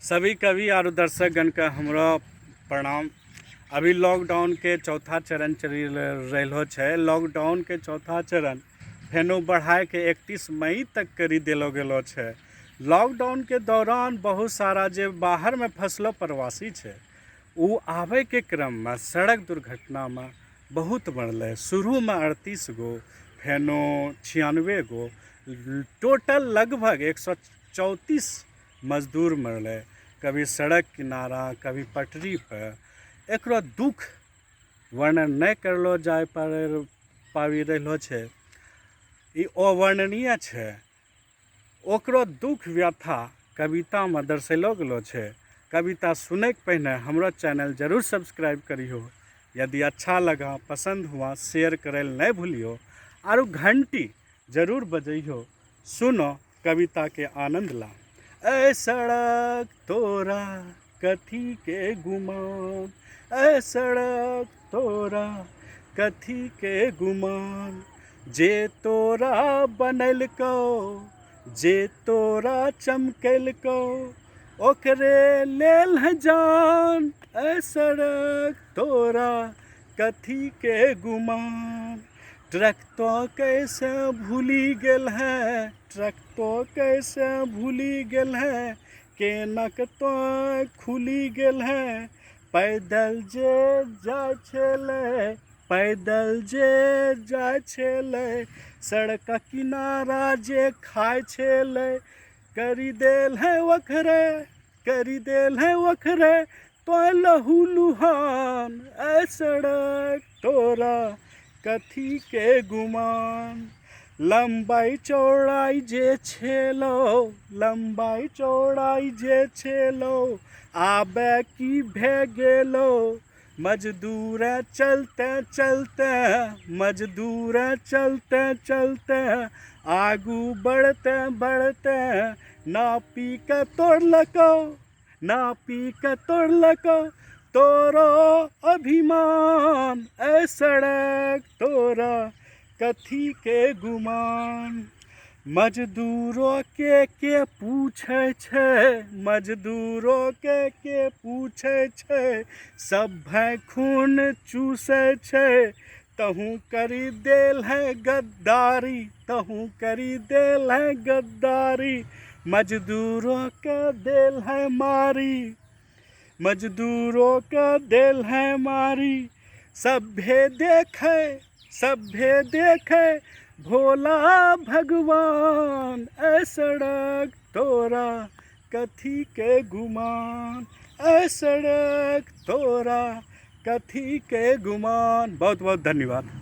सभी कवि और दर्शकगण का हमरा प्रणाम। अभी लॉकडाउन के चौथा चरण चली रहो है। लॉकडाउन के चौथा चरण फेनो बढ़ाए के 31 मई तक करी देलो गेलो है। लॉकडाउन के दौरान बहुत सारा जे बाहर में फंसलो प्रवासी है वो आवे के क्रम में सड़क दुर्घटना में बहुत बढ़ल। शुरू में 38 गो, फेनो 96 गो, टोटल लगभग 134 मजदूर मरल। कभी सड़क किनारा, कभी पटरी पर। एकरो दुख वर्णन नहीं करलो जाय पाबि रहलो छै। ई अवर्णनीय छै। ओकरो दुख व्यथा कविता में दर्शेलो गेलो छै। कविता सुने के पहले हमरो चैनल जरूर सब्सक्राइब करियो। यदि अच्छा लगा, पसंद हुआ, शेयर करे नहीं भूलियो और घंटी जरूर बजइयो। सुनो कविता के आनंद ला। ए सड़क तोरा कथी के गुमान, ए सड़क तोरा कथी के गुमान, जे तोरा बनैलको, जे तोरा चमकैलको, ओकरे लेल है जान। ए सड़क तोरा कथी के गुमान, ट्रक तो कैसे भूली गेल है, ट्रक तो कैसे भूली गेल है, केनक तो खुली गेल है। पैदल जे जाय छेलै, पैदल जे जाय छेलै, सड़क किनारा जे खाय छेलै, करी देल है वखरे, करी देल है वखरे, तो लहू लुहान। ए सड़क तोरा कथी के गुमान, लंबाई चौड़ाई जे छेलो, लंबाई चौड़ाई जे छेलो, आबे की भे गेलो। मजदूर चलते चलते, मजदूर चलते चलते, आगू बढ़ते बढ़ते, नापी के तोड़लको, नापी के तोड़लको तोरो अभिमान। ए सड़क तोरा कथी के गुमान, मजदूरों के पूछे छे, मजदूरों के पूछे छे, सब भाई खून चूसे छे, तहू करी देल है गद्दारी, तहू करी देल है गद्दारी, मजदूरों का देल है मारी, मजदूरों का दिल है मारी। सभ्य देखे, सभ्य देखे भोला भगवान। ए सड़क तोरा कथी के गुमान, ए सड़क तोरा कथी के गुमान। बहुत बहुत धन्यवाद।